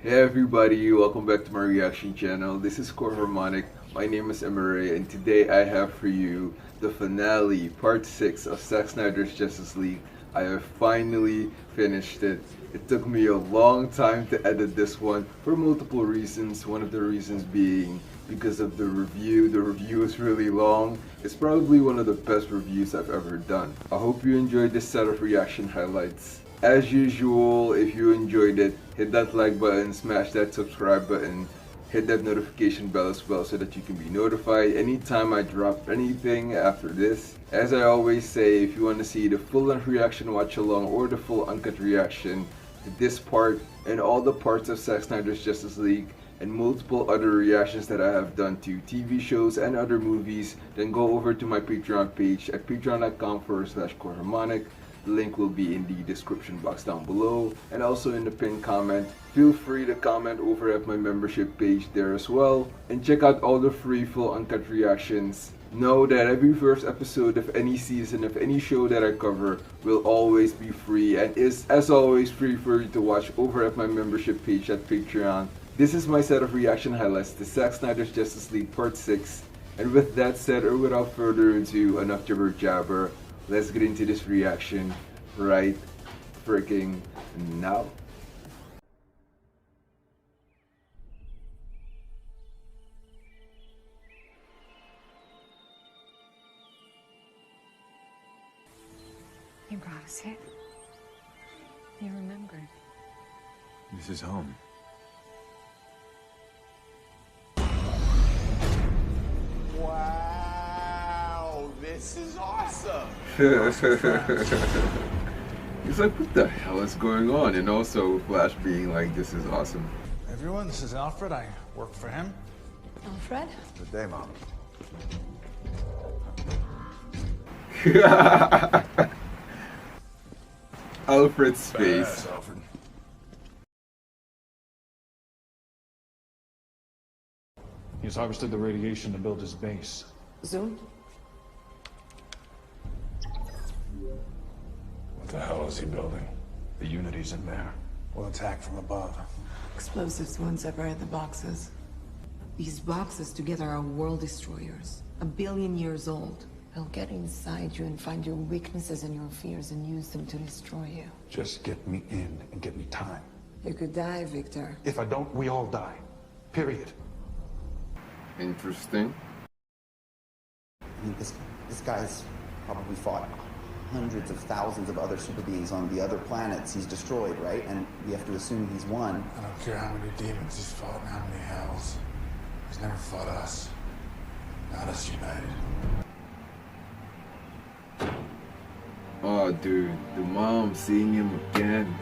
Hey everybody, welcome back to my reaction channel. This is Harmonic. My name is EMIRAE, and today I have for you the finale, part 6 of Zack Snyder's Justice League. I have finally finished it. It took me a long time to edit this one for multiple reasons. One of the reasons being because of the review. The review is really long. It's probably one of the best reviews I've ever done. I hope you enjoyed this set of reaction highlights. As usual, if you enjoyed it, hit that like button, smash that subscribe button, hit that notification bell as well so that you can be notified anytime I drop anything after this. As I always say, if you want to see the full-length reaction watch along or the full uncut reaction to this part and all the parts of Zack Snyder's Justice League and multiple other reactions that I have done to TV shows and other movies, then go over to my Patreon page at patreon.com/Harmonic. The link will be in the description box down below and also in the pinned comment. Feel free to comment over at my membership page there as well, and check out all the free full uncut reactions. Know that every first episode of any season of any show that I cover will always be free and is as always free for you to watch over at my membership page at Patreon. This is my set of reaction highlights to Zack Snyder's Justice League Part 6, and with that said, or without further ado, enough jibber jabber, let's get into this reaction right freaking now. You brought us here. You remembered. This is home. Wow, this is awesome. He's like, what the hell is going on? And also Flash being like, this is awesome. Everyone, this is Alfred. I work for him. Alfred? Good day, Mom. Alfred's face. Alfred. He's harvested the radiation to build his base. Zoom? What the hell is he building? The Unity's in there. We'll attack from above. Explosives won't separate the boxes. These boxes together are world destroyers. 1 billion years old. They'll get inside you and find your weaknesses and your fears and use them to destroy you. Just get me in and get me time. You could die, Victor. If I don't, we all die. Period. Interesting. I mean, this guy's probably fought hundreds of thousands of other super beings on the other planets he's destroyed, right? And we have to assume he's won. I don't care how many demons he's fought and how many hells. He's never fought us. Not us united. Oh dude, the mom seeing him again.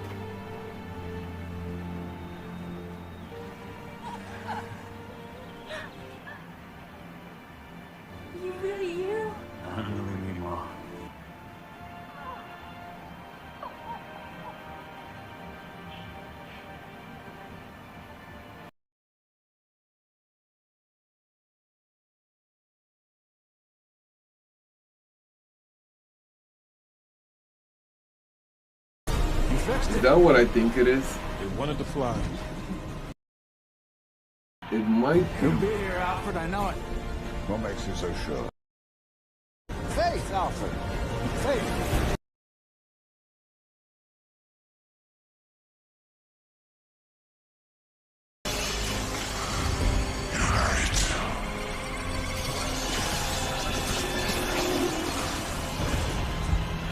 You really here? I'm really need Mom. Is that what I think it is? They wanted to fly. It might He'll be. be here, Alfred. I know it. What makes you so sure? Faith, Alfred. Faith.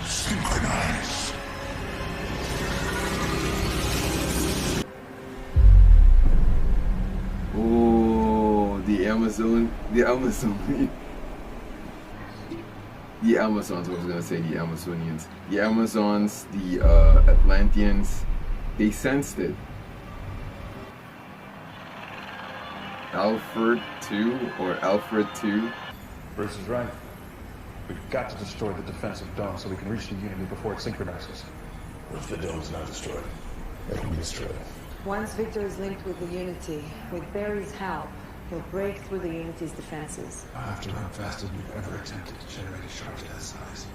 Synchronize. Oh, the Amazons, I was gonna say the Amazonians. The Amazons, the Atlanteans, they sensed it. Alfred 2 or Alfred 2. Bruce is right. We've got to destroy the defensive dome so we can reach the Unity before it synchronizes. What if the dome's not destroyed? It can be destroyed. Once Victor is linked with the Unity, with Barry's help, he'll break through the Unity's defenses. I'll have to run faster than you've ever attempted to generate a charge that size.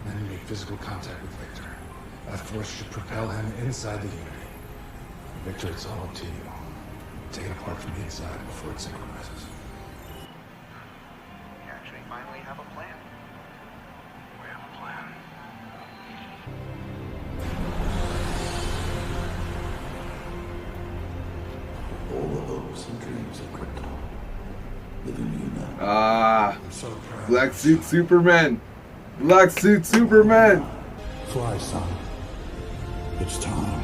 And then make physical contact with Victor. That force should propel him inside the Unity. Victor, it's all up to you. Take it apart from the inside before it synchronizes. We actually finally have a plan. We have a plan. All the hopes and dreams of Krypton live in you now. Ah, I'm so proud. Black Suit Superman. Black Suit Superman. Fly, son. It's time.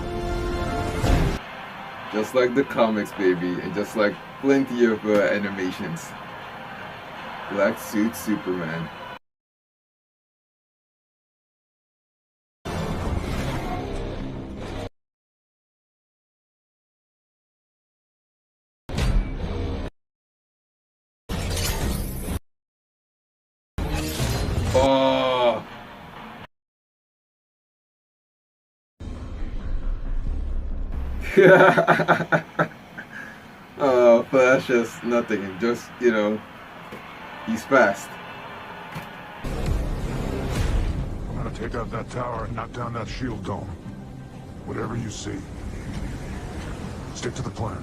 Just like the comics, baby, and just like plenty of animations. Black Suit Superman. Oh. Flash is nothing. Just, you know, he's fast. I'm gonna take out that tower and knock down that shield dome. Whatever you see, stick to the plan.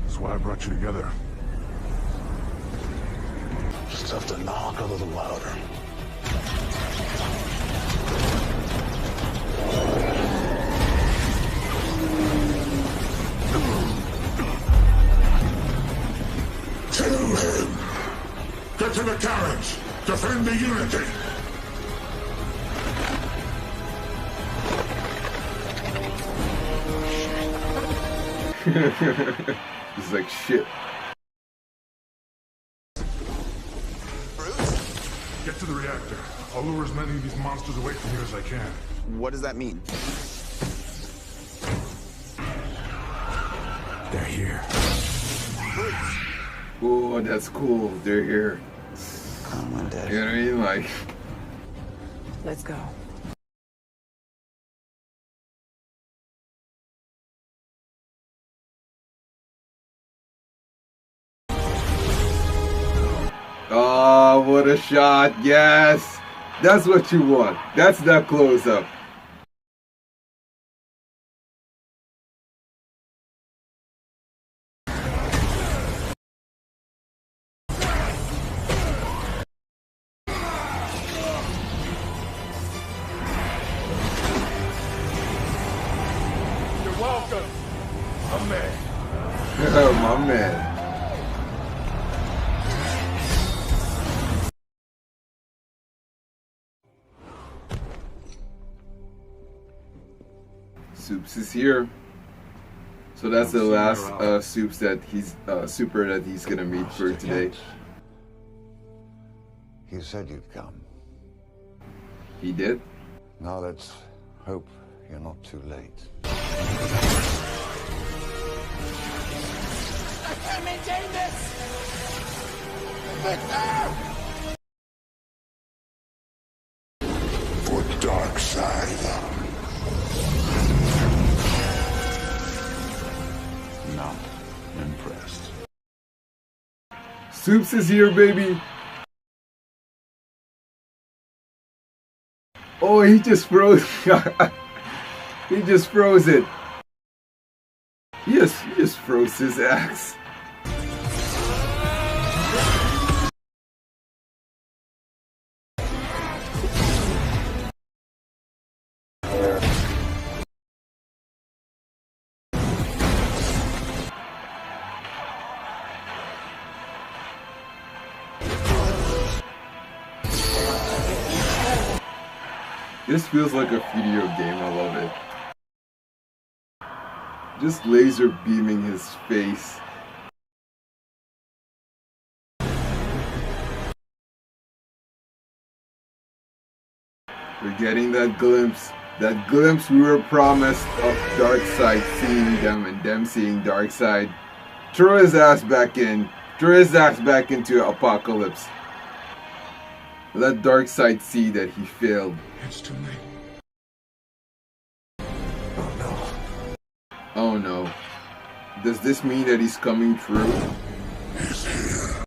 That's why I brought you together. Just have to knock a little louder. To him! Get to the carriage! Defend the unity! He's like, shit. Get to the reactor. I'll lure as many of these monsters away from here as I can. What does that mean? They're here. Oh, that's cool. They're here. Come on, Dad. You know what I mean? Like, Let's go. oh, what a shot. Yes. That's what you want. That's that close up. You're welcome. I'm there. Oh, my man. Soups is here. So that's the last Soups that he's super that he's gonna meet for today. You said you'd come. He did. Now let's hope you're not too late. I can't maintain this! Victor! For Darkseid. Not impressed. Soups is here, baby. Oh, he just froze. He just froze it. He just froze his axe. This feels like a video game, I love it. Just laser beaming his face. We're getting that glimpse we were promised of Darkseid seeing them and them seeing Darkseid. Throw his ass back in. Throw his ass back into Apocalypse. Let Darkseid see that he failed. It's too late. Oh no. Does this mean that he's coming through? He's here.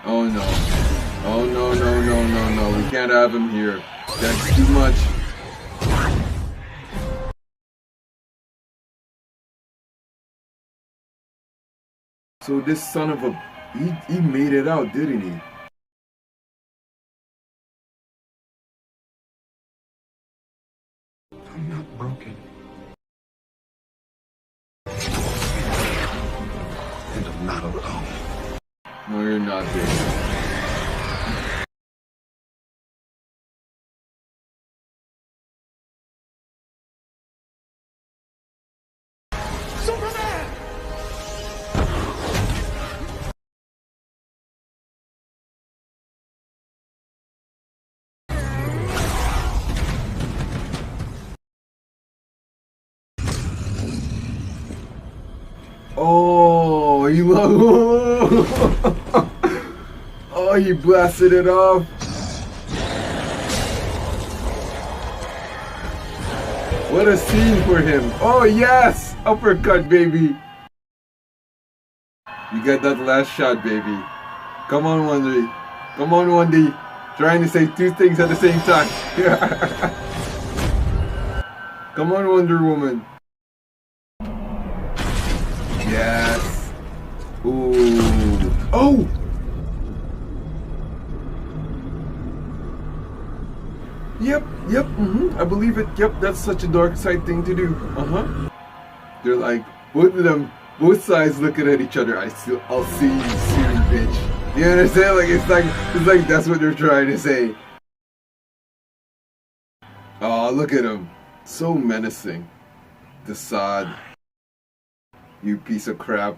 Oh no. Oh no, no, no, no, no. We can't have him here. That's too much. So this son of a... He made it out, didn't he? I'm not broken. And I'm not alone. No, you're not, baby. Oh, he oh, he blasted it off. What a scene for him. Oh, yes. Uppercut, baby. You got that last shot, baby. Come on, Wendy. Come on, Wendy. Trying to say two things at the same time. Come on, Wonder Woman. Yes. Ooh. Oh! Yep, I believe it. Yep, that's such a Darkseid thing to do. They're like, both of them, both sides looking at each other. I'll see you soon, bitch. You understand? Like it's like that's what they're trying to say. Oh, look at him. So menacing. Darkseid. You piece of crap.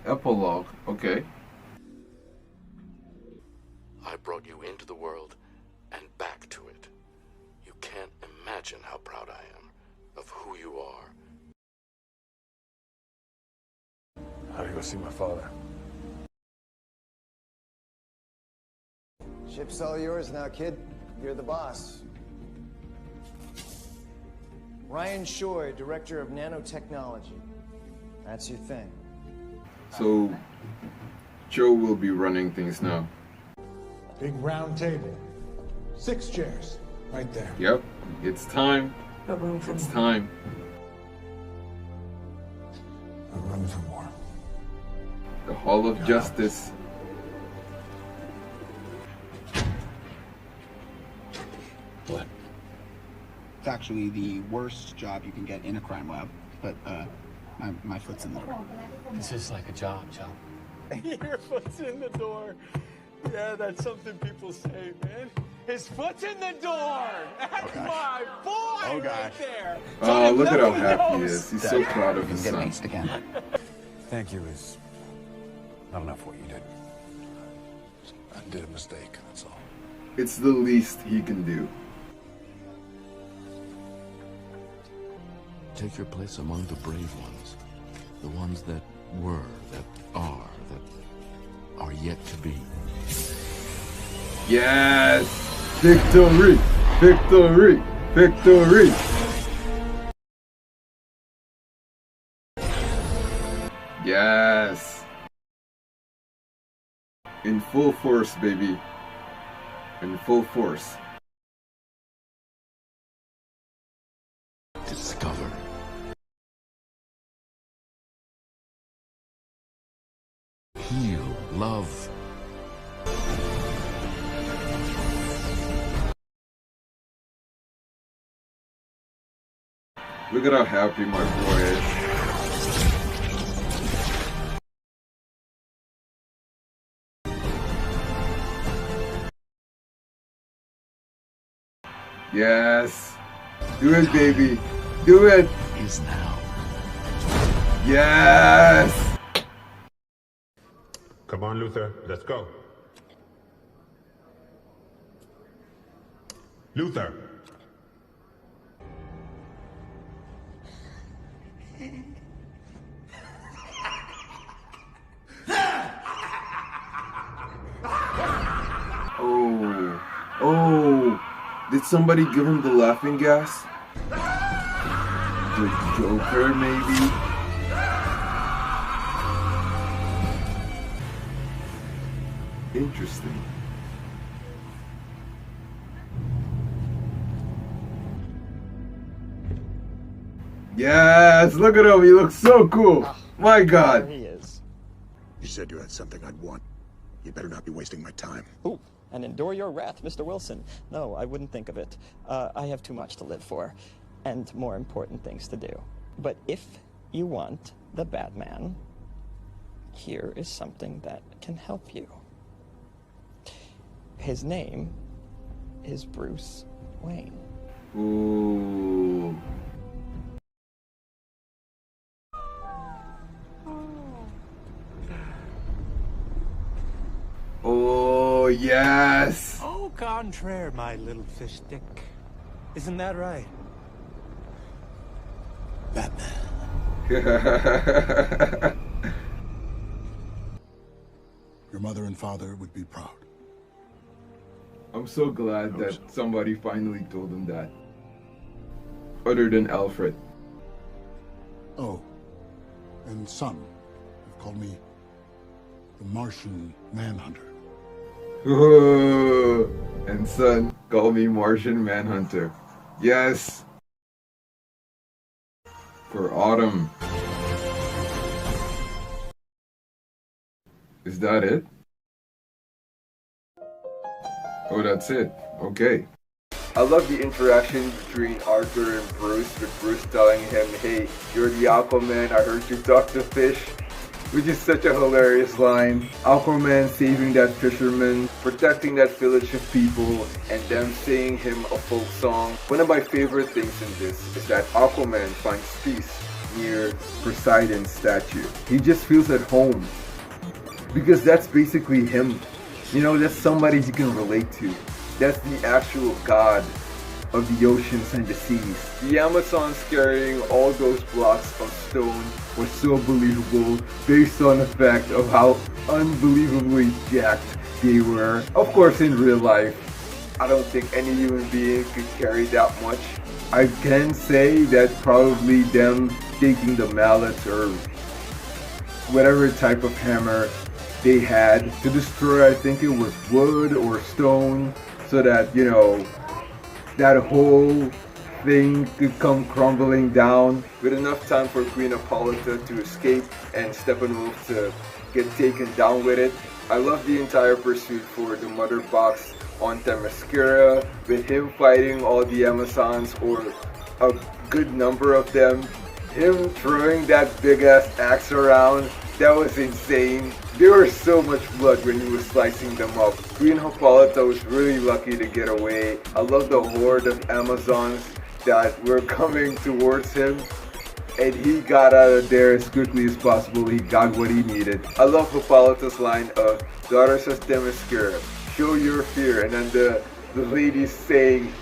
Epilogue, okay. I brought you into the world and back to it. You can't imagine how proud I am of who you are. How do you go see my father? Ship's all yours now, kid. You're the boss. Ryan Shore, Director of Nanotechnology. That's your thing. So, Joe will be running things now. Big round table. 6 chairs. Right there. Yep, it's time. No room for It's more. time. No room for more. The Hall of Justice. What? It's actually the worst job you can get in a crime lab, but my foot's in the door. This is like a job, Joe. Your foot's in the door. Yeah, that's something people say, man. His foot's in the door. That's my boy right there. Oh, look at how happy he is. He's so proud of his Get son. maced again. Thank you is not enough what you did. I did a mistake, that's all. It's the least he can do. Take your place among the brave ones. The ones that were, that are yet to be. Yes! Victory! Victory! Victory! Yes! In full force, baby. In full force. Discover. Heal, love. Look at how happy my boy is. Yes. Do it, baby. Do it. Is now. Yes. Come on, Luther. Let's go. Luther. Oh. Did somebody give him the laughing gas? The Joker, maybe? Interesting. Yes, look at him. He looks so cool. My God. There he is. You said you had something I'd want. You better not be wasting my time. Ooh, and endure your wrath, Mr. Wilson. No, I wouldn't think of it. I have too much to live for, and more important things to do. But if you want the Batman, here is something that can help you. His name is Bruce Wayne. Ooh. Oh, yes. Au contraire, my little fish stick. Isn't that right? Batman. Your mother and father would be proud. I'm so glad that somebody finally told him that. Other than Alfred. Oh, and some have called me the Martian Manhunter. And son, call me Martian Manhunter. Yes. For autumn. Is that it? Oh, that's it. Okay. I love the interaction between Arthur and Bruce, with Bruce telling him, hey, you're the Aquaman, I heard you talk to fish. Which is such a hilarious line. Aquaman saving that fisherman, protecting that village of people, and them singing him a folk song. One of my favorite things in this is that Aquaman finds peace near Poseidon's statue. He just feels at home. Because that's basically him. You know, that's somebody you can relate to. That's the actual god of the oceans and the seas. The Amazons carrying all those blocks of stone was so believable based on the fact of how unbelievably jacked they were. Of course, in real life, I don't think any human being could carry that much. I can say that probably them taking the mallets or whatever type of hammer they had to destroy, I think it was wood or stone, so that, you know, that whole thing could come crumbling down with enough time for Queen Hippolyta to escape and Steppenwolf to get taken down with it. I love the entire pursuit for the mother box on Themyscira, with him fighting all the Amazons, or a good number of them. Him throwing that big ass axe around, that was insane. There was so much blood when he was slicing them up. Queen Hippolyta was really lucky to get away. I love the horde of Amazons that were coming towards him, and he got out of there as quickly as possible. He got what he needed. I love Hippolyta's line of, daughters of Themyscira, show your fear, and then the lady saying,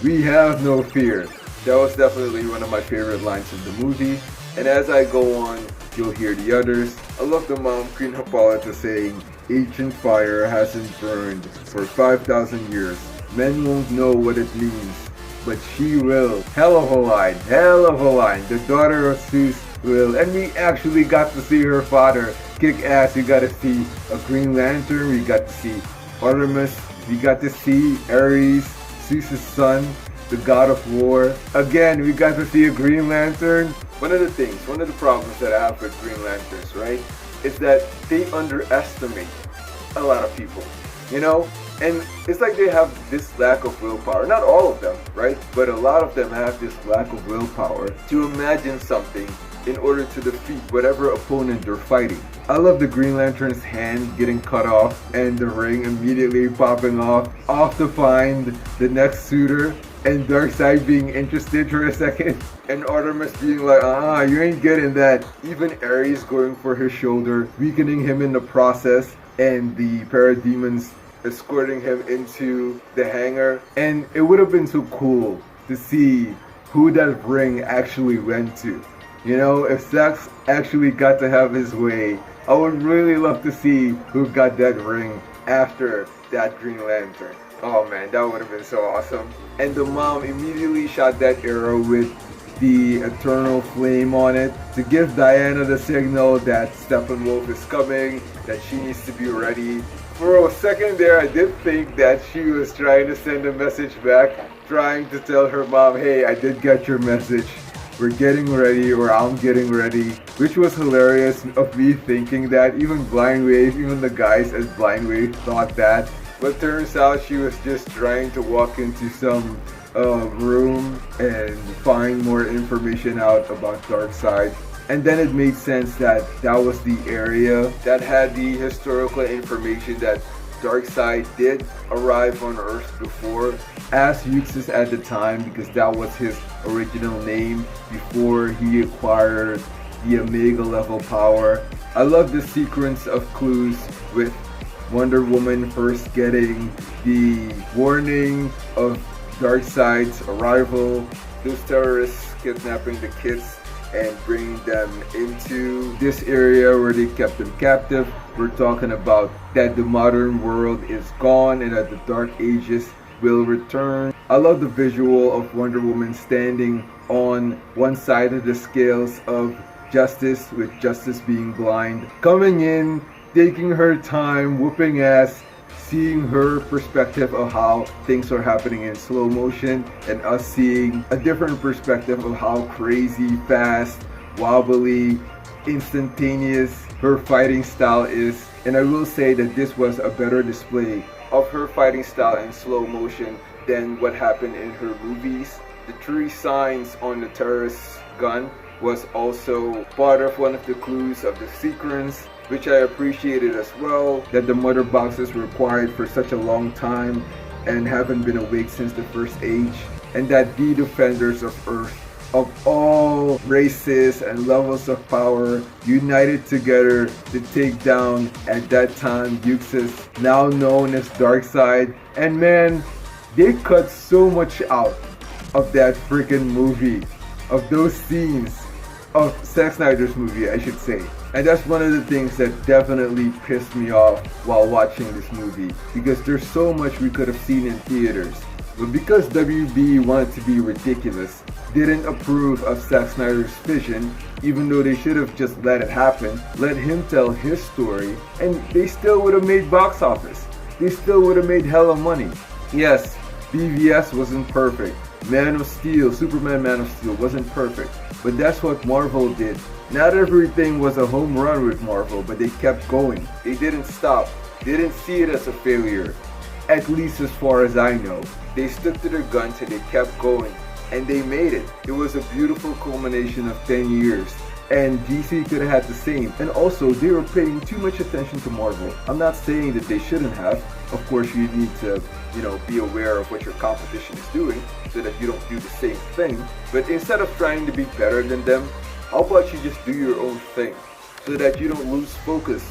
we have no fear. That was definitely one of my favorite lines of the movie. And as I go on, you'll hear the others. I love the mom, Queen Hippolyta, saying, ancient fire hasn't burned for 5,000 years. Men won't know what it means, but she will. Hell of a line, hell of a line. The daughter of Zeus will. And we actually got to see her father kick ass. We got to see a Green Lantern. We got to see Artemis. We got to see Ares, Zeus' son, the god of war. Again, we got to see a Green Lantern. One of the problems that I have with Green Lanterns, right, is that they underestimate a lot of people, you know? And it's like they have this lack of willpower. Not all of them, right? But a lot of them have this lack of willpower to imagine something in order to defeat whatever opponent they're fighting. I love the Green Lantern's hand getting cut off and the ring immediately popping off to find the next suitor, and Darkseid being interested for a second, and Artemis being like, you ain't getting that. Even Ares going for his shoulder, weakening him in the process, and the parademons escorting him into the hangar. And it would have been so cool to see who that ring actually went to. You know, if Zack actually got to have his way, I would really love to see who got that ring after that Green Lantern. Oh man, that would have been so awesome. And the mom immediately shot that arrow with the eternal flame on it to give Diana the signal that Steppenwolf is coming, that she needs to be ready. For a second there, I did think that she was trying to send a message back, trying to tell her mom, hey, I did get your message. we're getting ready, or I'm getting ready, which was hilarious of me thinking that. Even Blind Wave, even the guys at Blind Wave thought that. But turns out she was just trying to walk into some room and find more information out about Darkseid. And then it made sense that that was the area that had the historical information that Darkseid did arrive on Earth before as Uxas at the time, because that was his original name before he acquired the Omega level power. I love the sequence of clues with Wonder Woman first getting the warning of Darkseid's arrival, those terrorists kidnapping the kids and bringing them into this area where they kept them captive. We're talking about that the modern world is gone and that the Dark Ages will return. I love the visual of Wonder Woman standing on one side of the scales of justice, with justice being blind, coming in, taking her time, whooping ass, seeing her perspective of how things are happening in slow motion, and us seeing a different perspective of how crazy, fast, wobbly, instantaneous her fighting style is. And I will say that this was a better display of her fighting style in slow motion than what happened in her movies. The 3 signs on the terrorist's gun was also part of one of the clues of the sequence, which I appreciated as well, that the mother boxes were quiet for such a long time and haven't been awake since the First Age, and that the defenders of Earth of all races and levels of power united together to take down, at that time, Uxas, now known as Darkseid. And man, they cut so much out of that freaking movie, of those scenes, of Zack Snyder's movie, I should say. And that's one of the things that definitely pissed me off while watching this movie, because there's so much we could have seen in theaters. But because WB wanted to be ridiculous, didn't approve of Zack Snyder's vision, even though they should have just let it happen, let him tell his story, and they still would have made box office. They still would have made hella money. Yes, BVS wasn't perfect. Man of Steel, Superman Man of Steel wasn't perfect, but that's what Marvel did. Not everything was a home run with Marvel, but they kept going. They didn't stop. They didn't see it as a failure, at least as far as I know. They stuck to their guns and they kept going, and they made it. It was a beautiful culmination of 10 years, and DC could have had the same. And also, they were paying too much attention to Marvel. I'm not saying that they shouldn't have. Of course, you need to, be aware of what your competition is doing so that you don't do the same thing. But instead of trying to be better than them, how about you just do your own thing so that you don't lose focus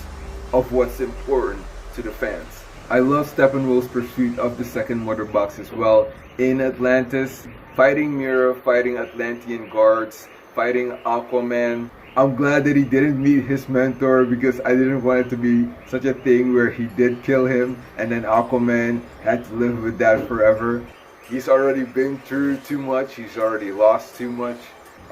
of what's important to the fans. I love Steppenwolf's pursuit of the second mother box as well in Atlantis, fighting Mira, fighting Atlantean guards, fighting Aquaman. I'm glad that he didn't meet his mentor, because I didn't want it to be such a thing where he did kill him and then Aquaman had to live with that forever. He's already been through too much, he's already lost too much.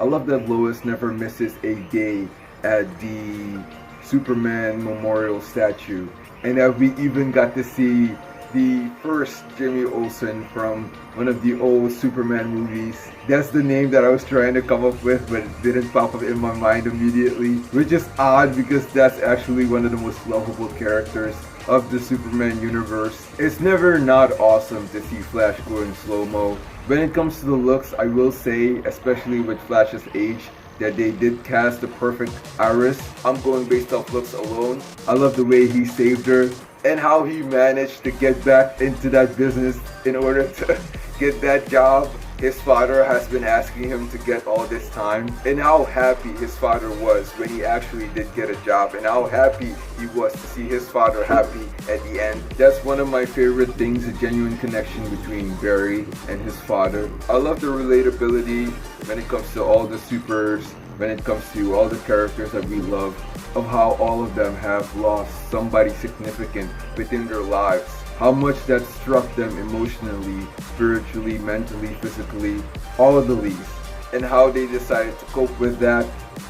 I love that Lois never misses a day at the Superman memorial statue, and that we even got to see the first Jimmy Olsen from one of the old Superman movies. That's the name that I was trying to come up with, but it didn't pop up in my mind immediately, which is odd because that's actually one of the most lovable characters of the Superman universe. It's never not awesome to see Flash going slow-mo. When it comes to the looks, I will say, especially with Flash's age, that they did cast the perfect Iris. I'm going based off looks alone. I love the way he saved her and how he managed to get back into that business in order to get that job his father has been asking him to get all this time, and how happy his father was when he actually did get a job, and how happy he was to see his father happy at the end. That's one of my favorite things, a genuine connection between Barry and his father. I love the relatability when it comes to all the supers, when it comes to all the characters that we love, of how all of them have lost somebody significant within their lives. How much that struck them emotionally, spiritually, mentally, physically, all of the least. And how they decided to cope with that,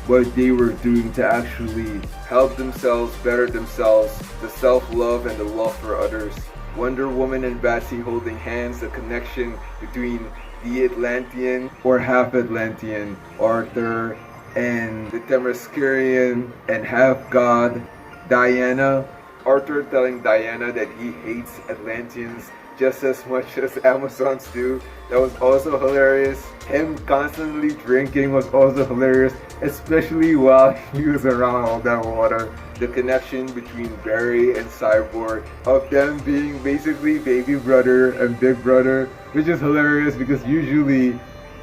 what they were doing to actually help themselves, better themselves, the self-love and the love for others. Wonder Woman and Batsy holding hands, the connection between the Atlantean or half Atlantean Arthur and the Themyscirian and half god Diana. Arthur telling Diana that he hates Atlanteans just as much as Amazons do. That was also hilarious. Him constantly drinking was also hilarious, especially while he was around all that water. The connection between Barry and Cyborg, of them being basically baby brother and big brother, which is hilarious because usually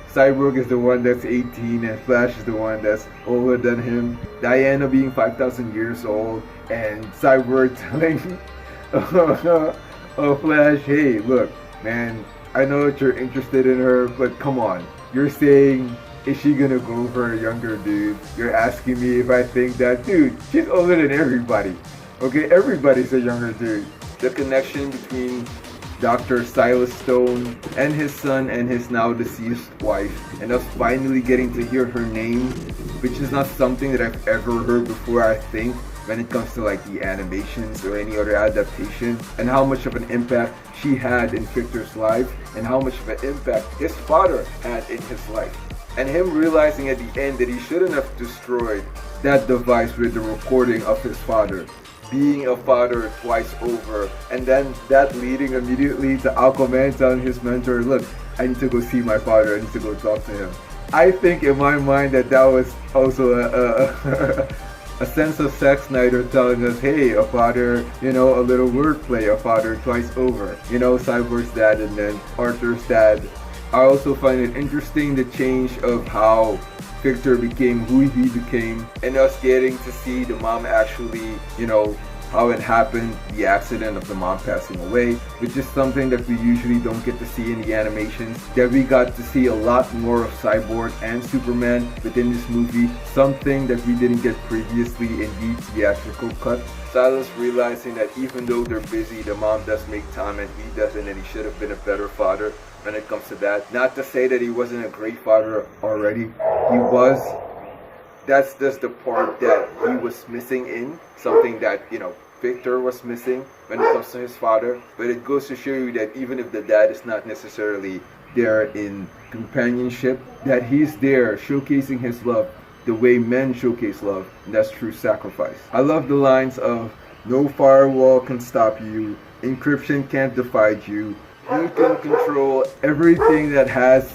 Cyborg is the one that's 18 and Flash is the one that's older than him. Diana being 5,000 years old and Cyborg telling Flash, hey, look, man, I know that you're interested in her, but come on. You're saying, is she gonna go for a younger dude? You're asking me if I think that, dude, she's older than everybody. Okay, everybody's a younger dude. The connection between Dr. Silas Stone and his son and his now deceased wife, and us finally getting to hear her name, which is not something that I've ever heard before, I think, when it comes to like the animations or any other adaptation, and how much of an impact she had in Victor's life and how much of an impact his father had in his life. And him realizing at the end that he shouldn't have destroyed that device with the recording of his father, being a father twice over, and then that leading immediately to Aquaman telling his mentor, look, I need to go see my father, I need to go talk to him. I think in my mind that was also a sense of Zack Snyder telling us, hey, a father, you know, a little wordplay, a father twice over. You know, Cyborg's dad and then Arthur's dad. I also find it interesting the change of how Victor became who he became, and us getting to see the mom actually, you know, how it happened, the accident of the mom passing away, which is something that we usually don't get to see in the animations. That we got to see a lot more of Cyborg and Superman within this movie, something that we didn't get previously in the theatrical cut. Silas realizing that even though they're busy, the mom does make time and he doesn't, and he should have been a better father when it comes to that. Not to say that he wasn't a great father already, he was. That's just the part that he was missing in, something that, you know, Victor was missing when it comes to his father. But it goes to show you that even if the dad is not necessarily there in companionship, that he's there showcasing his love the way men showcase love, and that's true sacrifice. I love the lines of, no firewall can stop you, encryption can't divide you, you can control everything that has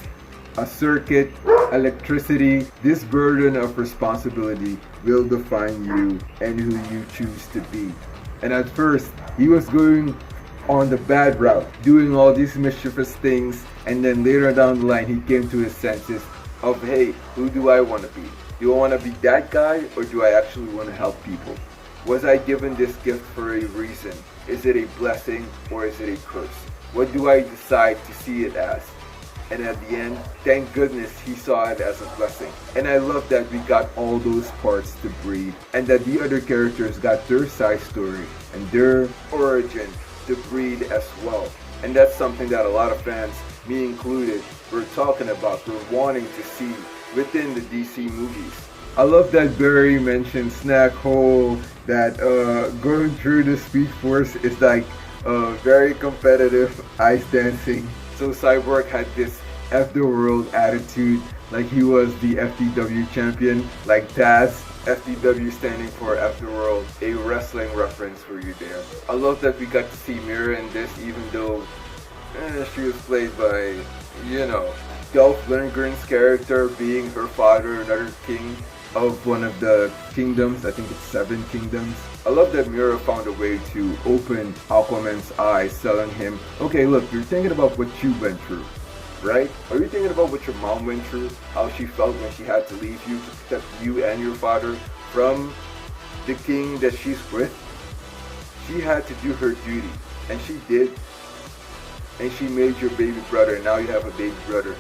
a circuit, electricity. This burden of responsibility will define you and who you choose to be. And at first, he was going on the bad route, doing all these mischievous things, and then later down the line, he came to his senses of, hey, who do I want to be? Do I want to be that guy, or do I actually want to help people? Was I given this gift for a reason? Is it a blessing, or is it a curse? What do I decide to see it as? And at the end, thank goodness he saw it as a blessing. And I love that we got all those parts to breathe, and that the other characters got their side story and their origin to breathe as well. And that's something that a lot of fans, me included, were talking about, were wanting to see within the DC movies. I love that Barry mentioned Snack Hole, that going through the Speed Force is like very competitive ice dancing. So Cyborg had this F the world attitude, like he was the FTW champion, like Taz. FTW standing for F the world, a wrestling reference for you there. I love that we got to see Mira in this, even though she was played by, you know, Dolph Lundgren's character being her father, another king of one of the kingdoms. I think it's 7 kingdoms. I love that Mira found a way to open Aquaman's eyes, telling him, okay, look, you're thinking about what you went through, right? Are you thinking about what your mom went through? How she felt when she had to leave you to protect you and your father from the king that she's with? She had to do her duty, and she did. And she made your baby brother, and now you have a baby brother.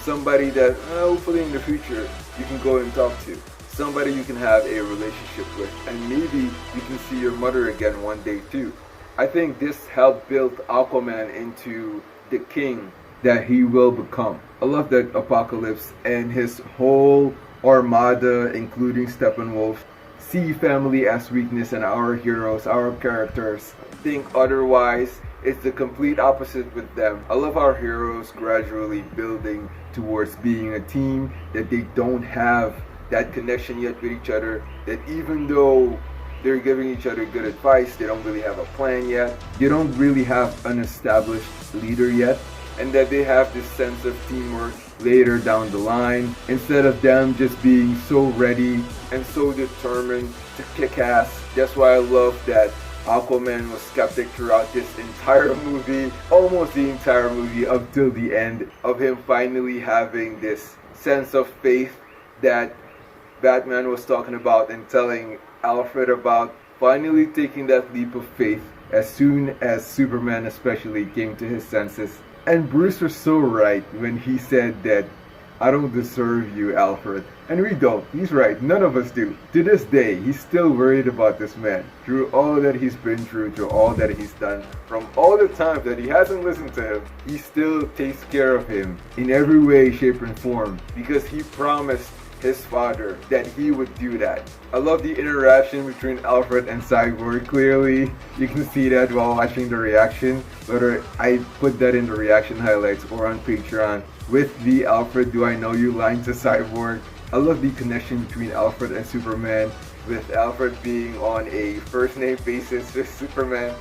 Somebody that hopefully in the future you can go and talk to. Somebody you can have a relationship with, and maybe you can see your mother again one day too. I think this helped build Aquaman into the king that he will become. I love that Apocalypse and his whole armada, including Steppenwolf, see family as weakness, and our heroes, our characters, think otherwise It's the complete opposite with them. I love our heroes gradually building towards being a team, that they don't have that connection yet with each other, that even though they're giving each other good advice, they don't really have a plan yet, they don't really have an established leader yet, and that they have this sense of teamwork later down the line, instead of them just being so ready and so determined to kick ass. That's why I love that Aquaman was skeptic throughout this entire movie, almost the entire movie, up till the end, of him finally having this sense of faith that Batman was talking about and telling Alfred about, finally taking that leap of faith as soon as Superman especially came to his senses. And Bruce was so right when he said that, "I don't deserve you, Alfred." And we don't. He's right. None of us do. To this day, he's still worried about this man. Through all that he's been through, through all that he's done, from all the times that he hasn't listened to him, he still takes care of him in every way, shape, and form, because he promised his father that he would do that. I love the interaction between Alfred and Cyborg. Clearly, you can see that while watching the reaction, whether I put that in the reaction highlights or on Patreon, with the "Alfred, do I know you" line to Cyborg. I love the connection between Alfred and Superman, with Alfred being on a first name basis with Superman,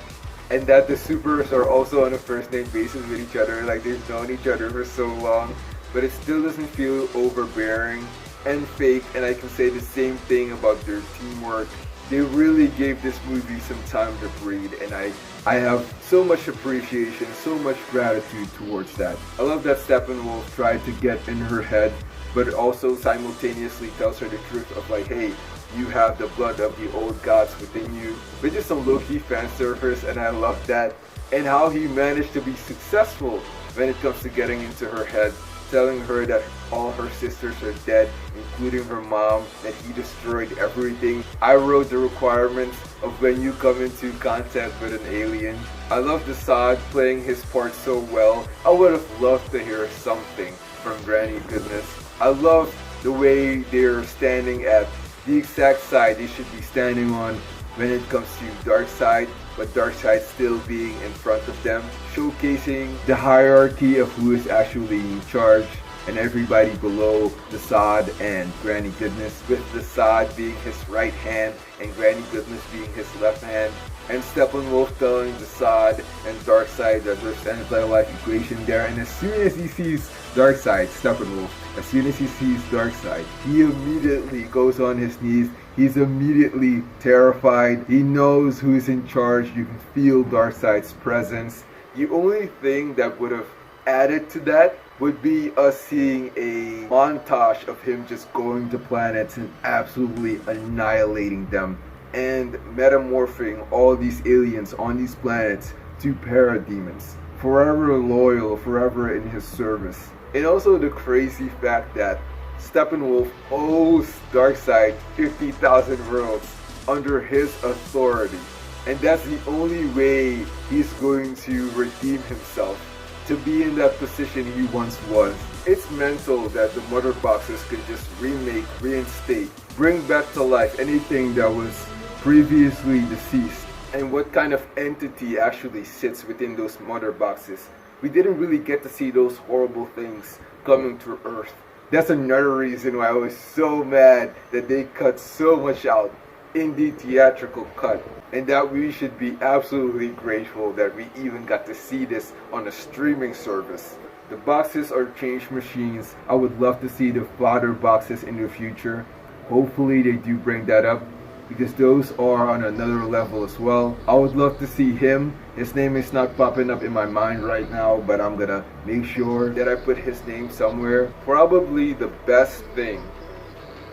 and that the supers are also on a first name basis with each other, like they've known each other for so long, but it still doesn't feel overbearing and fake. And I can say the same thing about their teamwork. They really gave this movie some time to breathe, and I have so much appreciation, so much gratitude towards that. I love that Steppenwolf tried to get in her head, but also simultaneously tells her the truth of like, hey, you have the blood of the old gods within you, which is some low-key fan service, and I love that. And how he managed to be successful when it comes to getting into her head, telling her that all her sisters are dead, including her mom, that he destroyed everything. I wrote the requirements of when you come into contact with an alien. I love Darkseid playing his part so well. I would have loved to hear something from Granny Goodness. I love the way they're standing at the exact side they should be standing on when it comes to Darkseid, but Darkseid still being in front of them, showcasing the hierarchy of who is actually in charge, and everybody below Darkseid and Granny Goodness, with Darkseid being his right hand and Granny Goodness being his left hand, and Steppenwolf telling Darkseid and Darkseid that there's an anti-life equation there. And as soon as he sees Darkseid, Steppenwolf, as soon as he sees Darkseid, he immediately goes on his knees. He's immediately terrified. He knows who's in charge. You can feel Darkseid's presence. The only thing that would have added to that would be us seeing a montage of him just going to planets and absolutely annihilating them, and metamorphing all these aliens on these planets to parademons, forever loyal, forever in his service. And also the crazy fact that Steppenwolf owes Darkseid 50,000 worlds under his authority, and that's the only way he's going to redeem himself, to be in that position he once was. It's mental that the mother boxes can just remake, reinstate, bring back to life anything that was previously deceased, and what kind of entity actually sits within those mother boxes. We didn't really get to see those horrible things coming to Earth. That's another reason why I was so mad that they cut so much out in the theatrical cut, and that we should be absolutely grateful that we even got to see this on a streaming service. The boxes are change machines. I would love to see the father boxes in the future. Hopefully they do bring that up, because those are on another level as well. I would love to see him. His name is not popping up in my mind right now, but I'm gonna make sure that I put his name somewhere. Probably the best thing,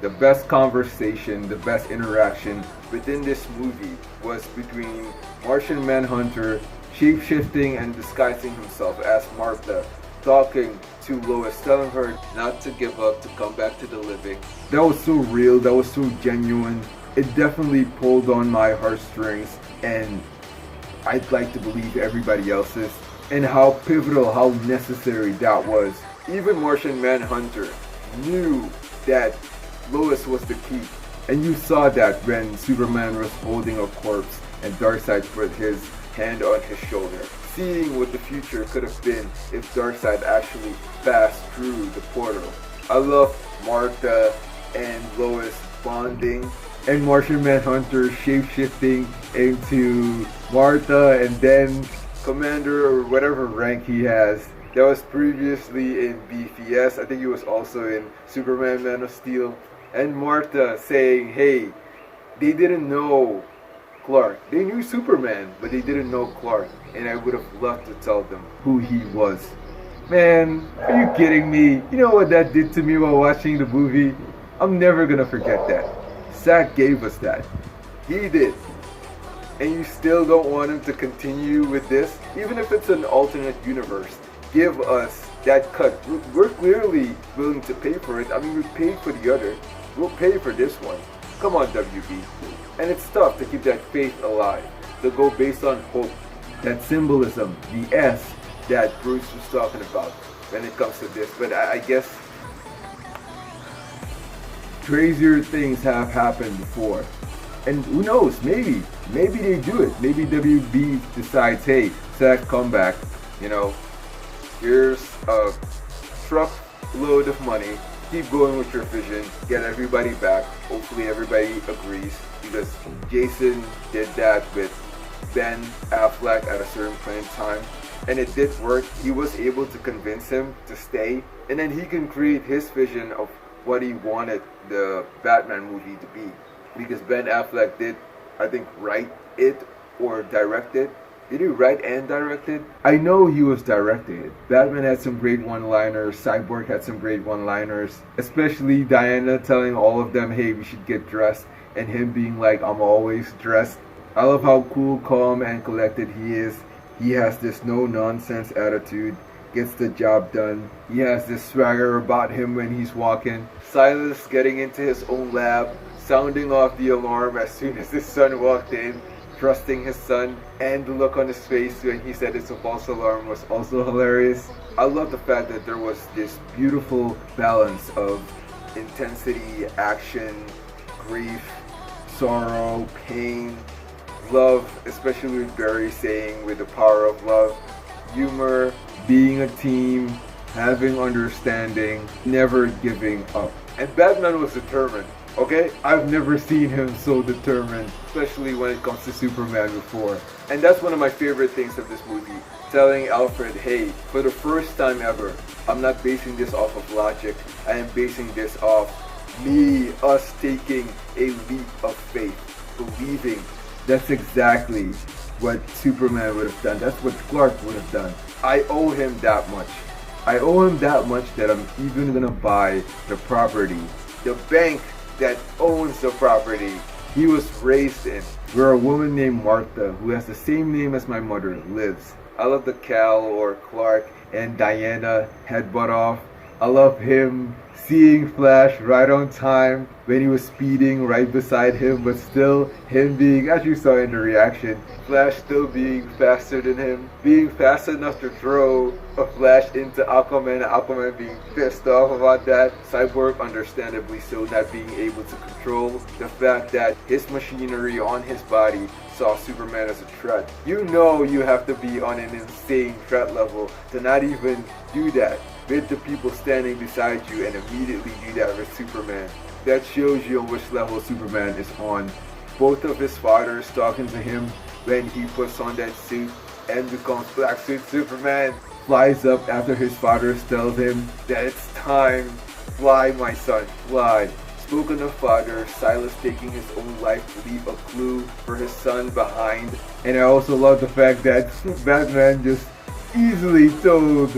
the best conversation, the best interaction within this movie was between Martian Manhunter shape-shifting and disguising himself as Martha, talking to Lois, telling her not to give up, to come back to the living. That was so real, that was so genuine. It definitely pulled on my heartstrings, and I'd like to believe everybody else's, and how pivotal, how necessary that was. Even Martian Manhunter knew that Lois was the key, and you saw that when Superman was holding a corpse and Darkseid put his hand on his shoulder. seeing what the future could have been if Darkseid actually passed through the portal. I love Martha and Lois bonding, and Martian Manhunter shape-shifting into Martha, and then Commander or whatever rank he has. That was previously in BVS. I think he was also in Superman Man of Steel. And Martha saying, hey, they didn't know Clark. They knew Superman, but they didn't know Clark. And I would have loved to tell them who he was. Man, are you kidding me? You know what that did to me while watching the movie? I'm never gonna forget that. Zack gave us that. He did. And you still don't want him to continue with this? Even if it's an alternate universe, give us that cut. We're clearly willing to pay for it. I mean, we paid for the other. We'll pay for this one. Come on, WB. And it's tough to keep that faith alive, to go based on hope. That symbolism, the S that Bruce was talking about when it comes to this. But I guess crazier things have happened before. And who knows, maybe they do it. Maybe WB decides, hey, Zack, come back. You know, here's a truckload of money. Keep going with your vision. Get everybody back. Hopefully everybody agrees, because Jason did that with Ben Affleck at a certain point in time, and it did work. He was able to convince him to stay, and then he can create his vision of what he wanted the Batman movie to be. Because Ben Affleck did, I think, write it or direct it. Did he write and direct it? I know he was directing it. Batman had some great one-liners. Cyborg had some great one-liners. Especially Diana telling all of them, hey, we should get dressed. And him being like, I'm always dressed. I love how cool, calm, and collected he is. He has this no-nonsense attitude. Gets the job done. He has this swagger about him when he's walking. Silas getting into his own lab, sounding off the alarm as soon as his son walked in, trusting his son, and the look on his face when he said it's a false alarm was also hilarious. I love the fact that there was this beautiful balance of intensity, action, grief, sorrow, pain, love, especially with Barry saying with the power of love, humor, being a team, having understanding, never giving up. And Batman was determined. Okay, I've never seen him so determined, especially when it comes to Superman before. And that's one of my favorite things of this movie. Telling Alfred, hey, for the first time ever, I'm not basing this off of logic. I am basing this off us taking a leap of faith, believing. That's exactly what Superman would have done. That's what Clark would have done. I owe him that much. I owe him that much that I'm even gonna buy the property. The bank that owns the property he was raised in, where a woman named Martha, who has the same name as my mother, lives. I love the Cal or Clark and Diana headbutt off. I love him seeing Flash right on time when he was speeding right beside him, but still him being, as you saw in the reaction, Flash still being faster than him, being fast enough to throw a Flash into Aquaman, Aquaman being pissed off about that, Cyborg understandably so not being able to control the fact that his machinery on his body saw Superman as a threat. You know you have to be on an insane threat level to not even do that with the people standing beside you and immediately do that with Superman. That shows you on which level Superman is on. Both of his fathers talking to him when he puts on that suit and becomes Black Suit Superman. Flies up after his father tells him that it's time. Fly, my son, fly. Spoken of father, Silas taking his own life to leave a clue for his son behind. And I also love the fact that Batman just easily told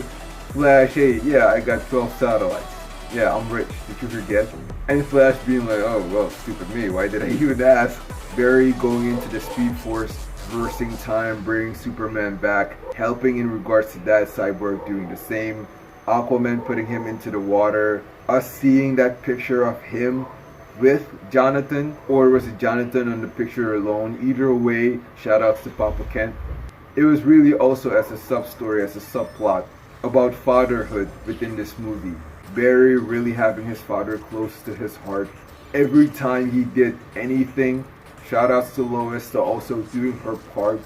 Flash, hey, yeah, I got 12 satellites. Yeah, I'm rich. Did you forget? And Flash being like, oh, well, stupid me. Why did I even ask? Barry going into the Speed Force, reversing time, bringing Superman back, helping in regards to that, Cyborg doing the same. Aquaman putting him into the water. Us seeing that picture of him with Jonathan, or was it Jonathan on the picture alone? Either way, shout outs to Papa Kent. It was really also as a sub-story, as a subplot about fatherhood within this movie. Barry really having his father close to his heart. Every time he did anything, shout outs to Lois to also doing her part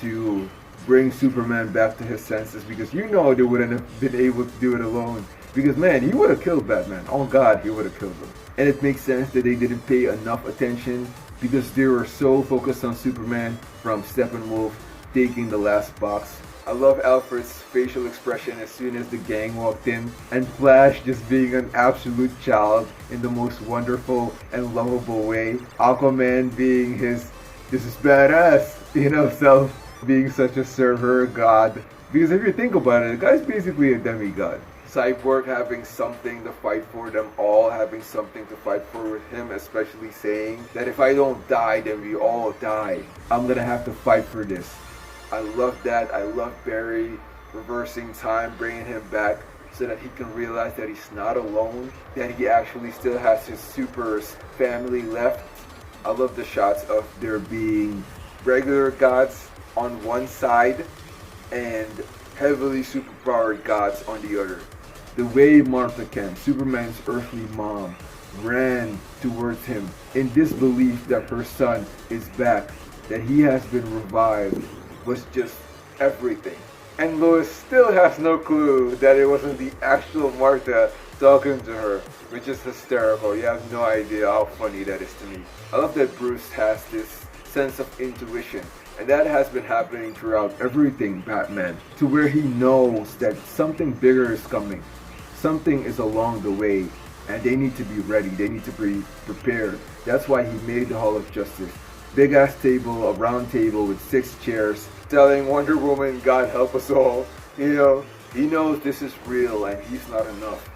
to bring Superman back to his senses, because you know they wouldn't have been able to do it alone. Because man, he would have killed Batman. Oh God, he would have killed him. And it makes sense that they didn't pay enough attention because they were so focused on Superman from Steppenwolf taking the last box. I love Alfred's facial expression as soon as the gang walked in, and Flash just being an absolute child in the most wonderful and lovable way. Aquaman being his "this is badass," self, being such a server god. Because if you think about it, the guy's basically a demigod. Cyborg having something to fight for, them all having something to fight for with him, especially saying that if I don't die, then we all die. I'm gonna have to fight for this. I love that. I love Barry reversing time, bringing him back so that he can realize that he's not alone, that he actually still has his Super's family left. I love the shots of there being regular gods on one side and heavily superpowered gods on the other. The way Martha Kent, Superman's earthly mom, ran towards him in disbelief that her son is back, that he has been revived, was just everything. And Lois still has no clue that it wasn't the actual Martha talking to her, which is hysterical. You have no idea how funny that is to me. I love that Bruce has this sense of intuition, and that has been happening throughout everything Batman, to where he knows that something bigger is coming. Something is along the way, and they need to be ready. They need to be prepared. That's why he made the Hall of Justice. Big ass table, a round table with 6 chairs, telling Wonder Woman, God help us all. He knows this is real and he's not enough.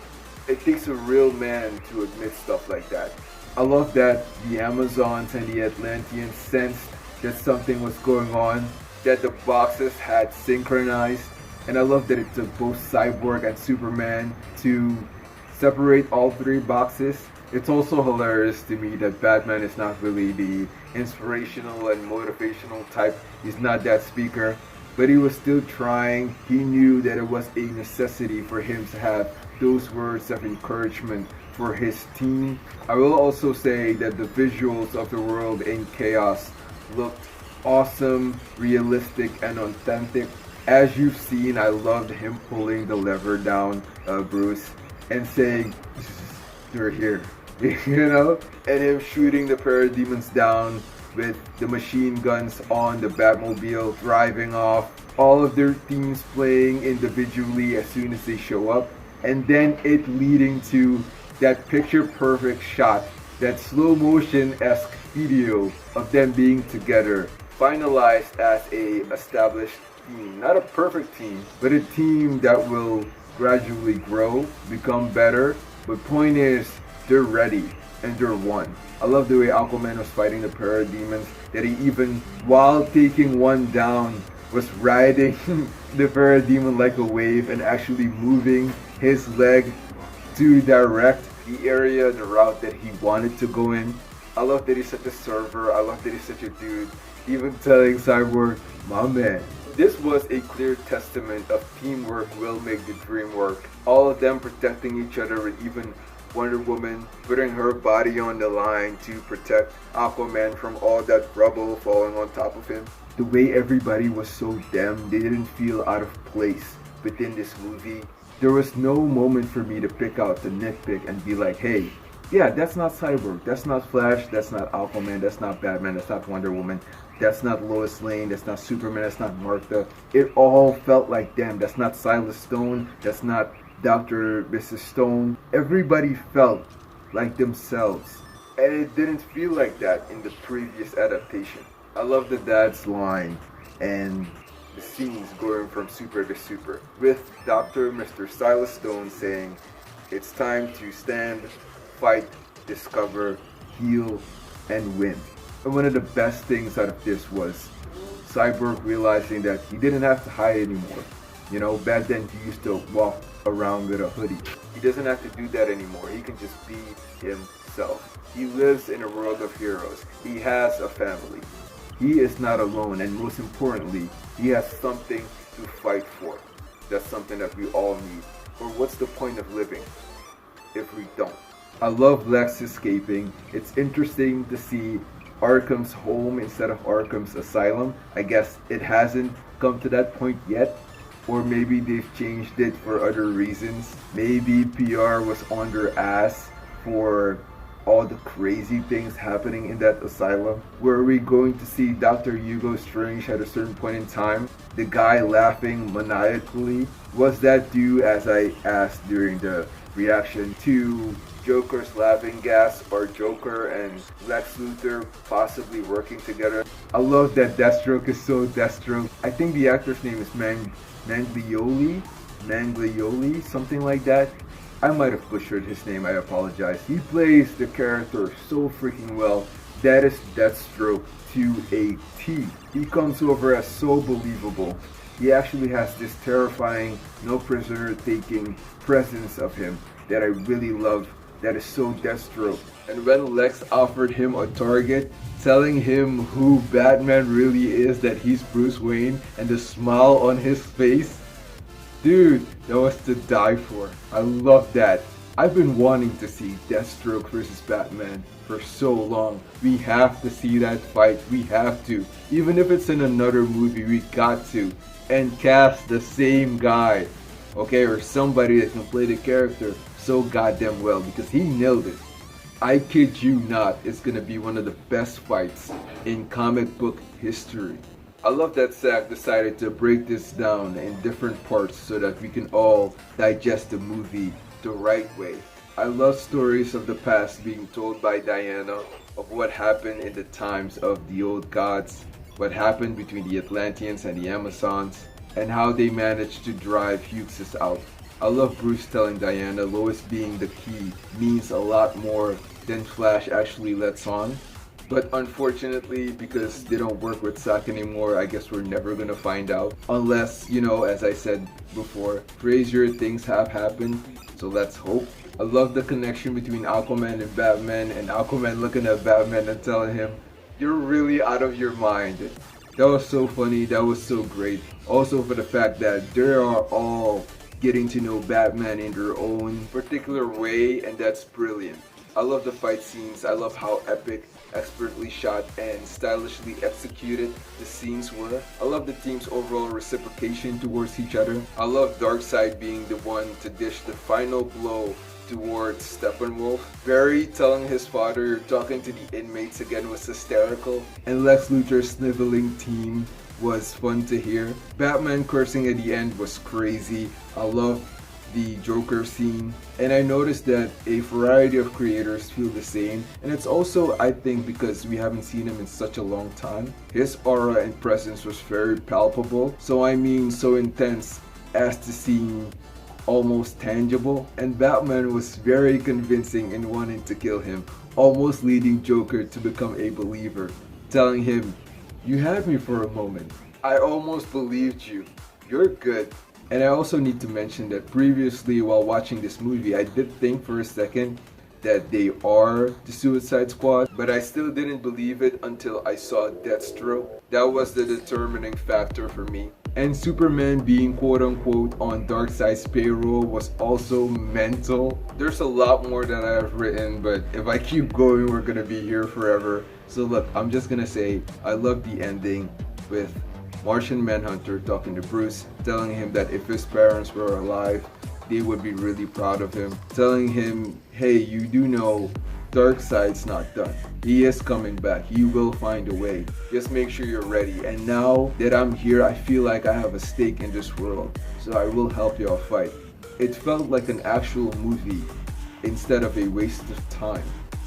It takes a real man to admit stuff like that. I love that the Amazons and the Atlanteans sensed that something was going on, that the boxes had synchronized, and I love that it took both Cyborg and Superman to separate all 3 boxes. It's also hilarious to me that Batman is not really the inspirational and motivational type. He's not that speaker, but he was still trying. He knew that it was a necessity for him to have those words of encouragement for his team. I will also say that the visuals of the world in chaos looked awesome, realistic, and authentic. As you've seen, I loved him pulling the lever down Bruce and saying, "You're here," and him shooting the parademons down with the machine guns on the Batmobile, driving off, all of their themes playing individually as soon as they show up, and then it leading to that picture perfect shot, that slow motion-esque video of them being together, finalized as a established team. Not a perfect team, but a team that will gradually grow, become better. But point is, they're ready and they're one. I love the way Aquaman was fighting the parademons, that he even, while taking one down, was riding the parademon like a wave and actually moving his leg to direct the area, the route that he wanted to go in. I love that he's such a server. I love that he's such a dude. Even telling Cyborg, my man. This was a clear testament of teamwork will make the dream work. All of them protecting each other, and even Wonder Woman putting her body on the line to protect Aquaman from all that rubble falling on top of him. The way everybody was so them, they didn't feel out of place within this movie. There was no moment for me to pick out the nitpick and be like, hey, yeah, that's not Cyborg, that's not Flash, that's not Aquaman, that's not Batman, that's not Wonder Woman, that's not Lois Lane, that's not Superman, that's not Martha. It all felt like them. That's not Silas Stone, that's not Dr. Mrs. Stone. Everybody felt like themselves. And it didn't feel like that in the previous adaptation. I love the dad's line and the scenes going from super to super, with Dr. Mr. Silas Stone saying, it's time to stand, fight, discover, heal, and win. And one of the best things out of this was Cyborg realizing that he didn't have to hide anymore. You know, back then he used to walk around with a hoodie. He doesn't have to do that anymore. He can just be himself. He lives in a world of heroes. He has a family. He is not alone, and most importantly, he has something to fight for. That's something that we all need. Or what's the point of living if we don't? I love Lex escaping. It's interesting to see Arkham's home instead of Arkham's asylum. I guess it hasn't come to that point yet. Or maybe they've changed it for other reasons. Maybe PR was on their ass for all the crazy things happening in that asylum. Were we going to see Dr. Hugo Strange at a certain point in time? The guy laughing maniacally? Was that due, as I asked during the reaction, to Joker's laughing gas, or Joker and Lex Luthor possibly working together? I love that Deathstroke is so Deathstroke. I think the actor's name is Manglioli, something like that. I might have butchered his name, I apologize. He plays the character so freaking well. That is Deathstroke to a T. He comes over as so believable. He actually has this terrifying, no prisoner taking presence of him that I really love. That is so Deathstroke. And when Lex offered him a target, telling him who Batman really is, that he's Bruce Wayne, and the smile on his face, dude, that was to die for. I love that. I've been wanting to see Deathstroke versus Batman for so long. We have to see that fight. We have to. Even if it's in another movie, we got to. And cast the same guy, okay, or somebody that can play the character so goddamn well, because he nailed it. I kid you not, it's gonna be one of the best fights in comic book history. I love that Zack decided to break this down in different parts so that we can all digest the movie the right way. I love stories of the past being told by Diana of what happened in the times of the old gods, what happened between the Atlanteans and the Amazons, and how they managed to drive Huxes out. I love Bruce telling Diana Lois being the key means a lot more than Flash actually lets on. But unfortunately, because they don't work with Zack anymore, I guess we're never gonna find out. Unless, you know, as I said before, crazier things have happened, so let's hope. I love the connection between Aquaman and Batman, and Aquaman looking at Batman and telling him, "You're really out of your mind." That was so funny, that was so great. Also for the fact that they are all getting to know Batman in their own particular way, and that's brilliant. I love the fight scenes. I love how epic, expertly shot, and stylishly executed the scenes were. I love the team's overall reciprocation towards each other. I love Darkseid being the one to dish the final blow towards Steppenwolf. Barry telling his father you're talking to the inmates again was hysterical. And Lex Luthor's sniveling team was fun to hear. Batman cursing at the end was crazy. I love the Joker scene, and I noticed that a variety of creators feel the same, and it's also, I think, because we haven't seen him in such a long time. His aura and presence was very palpable, so I mean so intense as to seem almost tangible, and Batman was very convincing in wanting to kill him, almost leading Joker to become a believer, telling him, "You had me for a moment. I almost believed you. You're good." And I also need to mention that previously while watching this movie, I did think for a second that they are the Suicide Squad, but I still didn't believe it until I saw Deathstroke. That was the determining factor for me. And Superman being quote-unquote on Darkseid's payroll was also mental. There's a lot more that I have written, but if I keep going, we're gonna be here forever. So look, I'm just gonna say, I love the ending with Martian Manhunter talking to Bruce, telling him that if his parents were alive, they would be really proud of him. Telling him, hey, you do know Darkseid's not done. He is coming back. He will find a way. Just make sure you're ready. And now that I'm here, I feel like I have a stake in this world. So I will help y'all fight. It felt like an actual movie instead of a waste of time.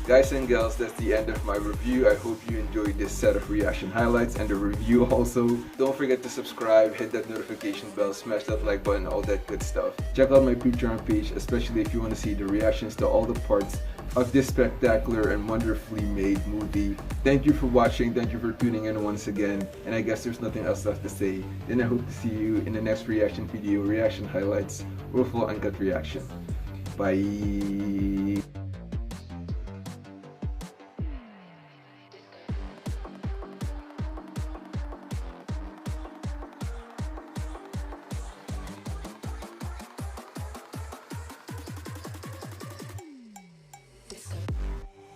Guys and gals, that's the end of my review. I hope you enjoyed this set of reaction highlights and the review also. Don't forget to subscribe, hit that notification bell, smash that like button, all that good stuff. Check out my Patreon page, especially if you want to see the reactions to all the parts of this spectacular and wonderfully made movie. Thank you for watching, thank you for tuning in once again, and I guess there's nothing else left to say. Then I hope to see you in the next reaction video, reaction highlights, or full uncut reaction. Bye!